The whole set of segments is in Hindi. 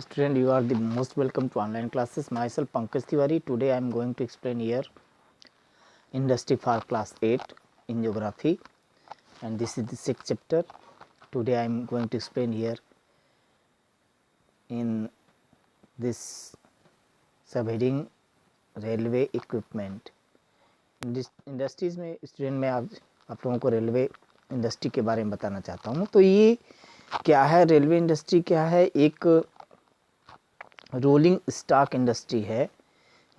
Student, you are the most welcome to online classes. Myself Pankaj Tiwari. Today I am going to explain here industry for class 8 in geography, and this is the 6th chapter. Today I am going to explain here in this subheading railway equipment. Industries में स्टूडेंट मैं आप लोगों को रेलवे इंडस्ट्री के बारे में बताना चाहता हूँ। तो ये क्या है, रेलवे इंडस्ट्री क्या है? एक रोलिंग स्टॉक इंडस्ट्री है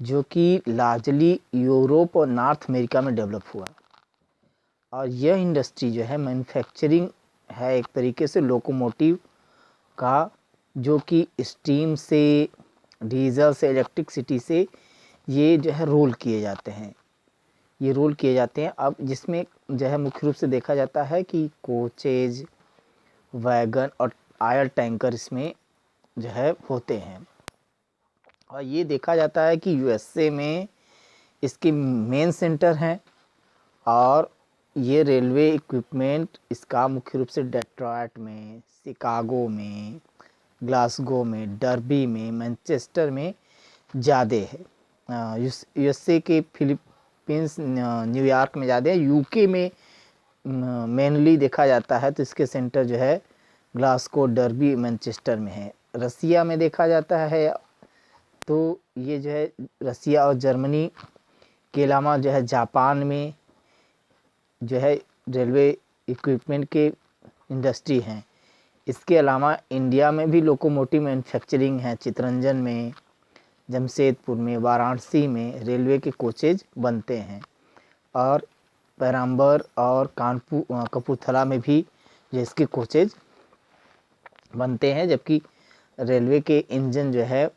जो कि लार्जली यूरोप और नॉर्थ अमेरिका में डेवलप हुआ, और यह इंडस्ट्री जो है मैन्युफैक्चरिंग है एक तरीके से लोकोमोटिव का, जो कि स्टीम से, डीजल से, इलेक्ट्रिसिटी से ये जो है रोल किए जाते हैं, अब जिसमें जो है मुख्य रूप से देखा जाता है कि कोचेज, वैगन और आयल टैंकर इसमें जो है होते हैं। और ये देखा जाता है कि यूएसए में इसके मेन सेंटर हैं, और ये रेलवे इक्विपमेंट इसका मुख्य रूप से डेट्रॉयट में, शिकागो में, ग्लासगो में, डर्बी में, मैनचेस्टर में ज़्यादा है। यूएसए के फिलीपींस, न्यूयॉर्क में ज़्यादा है। यूके में मेनली देखा जाता है तो इसके सेंटर जो है ग्लासगो, डर्बी, मैनचेस्टर में है। रसिया में देखा जाता है तो ये जो है रसिया और जर्मनी के अलावा जो है जापान में जो है रेलवे इक्विपमेंट के इंडस्ट्री हैं। इसके अलावा इंडिया में भी लोकोमोटिव मैन्युफैक्चरिंग है। चितरंजन में, जमशेदपुर में, वाराणसी में रेलवे के कोचेज बनते हैं, और पेराम्बर और कानपुर, कपूरथला में भी जो इसके कोचेज बनते हैं, जबकि रेलवे के इंजन जो है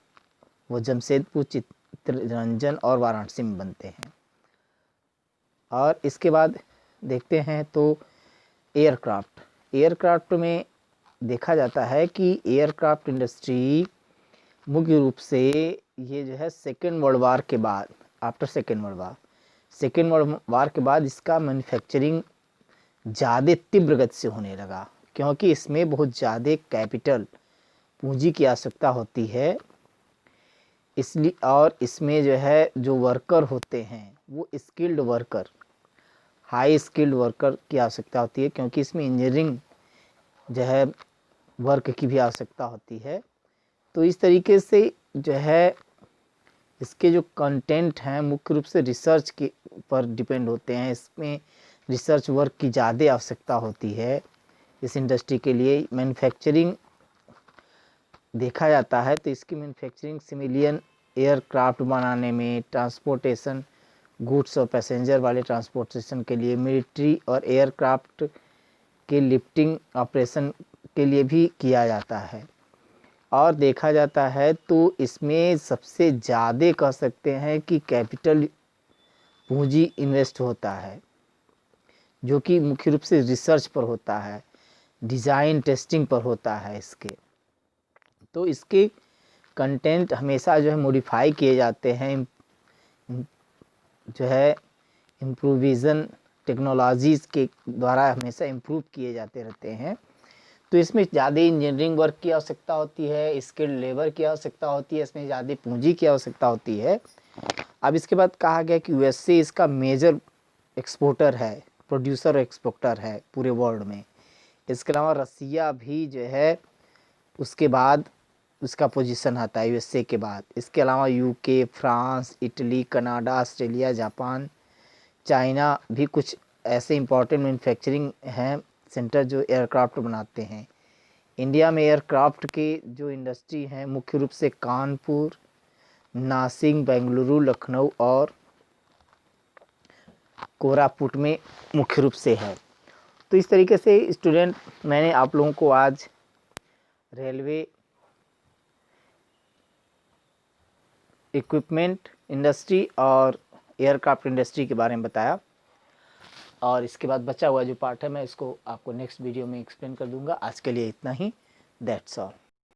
वो जमशेदपुर, चितरंजन और वाराणसी में बनते हैं। और इसके बाद देखते हैं तो एयरक्राफ्ट में देखा जाता है कि एयरक्राफ्ट इंडस्ट्री मुख्य रूप से ये जो है सेकेंड वर्ल्ड वार के बाद, आफ्टर सेकेंड वर्ल्ड वार के बाद इसका मैन्युफैक्चरिंग ज़्यादा तीव्र गति से होने लगा, क्योंकि इसमें बहुत ज़्यादा कैपिटल, पूंजी की आवश्यकता होती है। इसलिए, और इसमें जो है जो वर्कर होते हैं वो skilled worker, high skilled worker की आवश्यकता होती है, क्योंकि इसमें इंजीनियरिंग जो है वर्क की भी आवश्यकता होती है। तो इस तरीके से जो है इसके जो कंटेंट हैं मुख्य रूप से रिसर्च के पर डिपेंड होते हैं। इसमें रिसर्च वर्क की ज़्यादा आवश्यकता होती है इस इंडस्ट्री के लिए। मैन्युफैक्चरिंग देखा जाता है तो इसकी मैन्युफैक्चरिंग सिविलियन एयरक्राफ्ट बनाने में, ट्रांसपोर्टेशन, गुड्स और पैसेंजर वाले ट्रांसपोर्टेशन के लिए, मिलिट्री और एयरक्राफ्ट के लिफ्टिंग ऑपरेशन के लिए भी किया जाता है। और देखा जाता है तो इसमें सबसे ज़्यादा कह सकते हैं कि कैपिटल, पूंजी इन्वेस्ट होता है, जो कि मुख्य रूप से रिसर्च पर होता है, डिज़ाइन टेस्टिंग पर होता है इसके। तो इसके कंटेंट हमेशा जो है मॉडिफाई किए जाते हैं, जो है इम्प्रूविज़न टेक्नोलॉजीज़ के द्वारा हमेशा इम्प्रूव किए जाते रहते हैं। तो इसमें ज़्यादा इंजीनियरिंग वर्क की आवश्यकता होती है, स्किल्ड लेबर की आवश्यकता होती है, इसमें ज़्यादा पूंजी की आवश्यकता होती है। अब इसके बाद कहा गया कि यूएसए इसका मेजर एक्सपोर्टर है, प्रोड्यूसर और एक्सपोर्टर है पूरे वर्ल्ड में। इसके अलावा रसिया भी जो है उसके बाद उसका पोजीशन आता है यूएसए के बाद। इसके अलावा UK, France, Italy, Canada, Australia, Japan, China भी कुछ ऐसे इंपॉर्टेंट मैन्युफैक्चरिंग हैं सेंटर जो एयरक्राफ्ट बनाते हैं। इंडिया में एयरक्राफ्ट के जो इंडस्ट्री हैं मुख्य रूप से कानपुर, नासिक, बेंगलुरु, लखनऊ और कोरापुट में मुख्य रूप से है। तो इस तरीके से स्टूडेंट, मैंने आप लोगों को आज रेलवे इक्विपमेंट इंडस्ट्री और एयरक्राफ्ट इंडस्ट्री के बारे में बताया, और इसके बाद बचा हुआ जो पार्ट है मैं इसको आपको नेक्स्ट वीडियो में एक्सप्लेन कर दूंगा। आज के लिए इतना ही, दैट्स ऑल।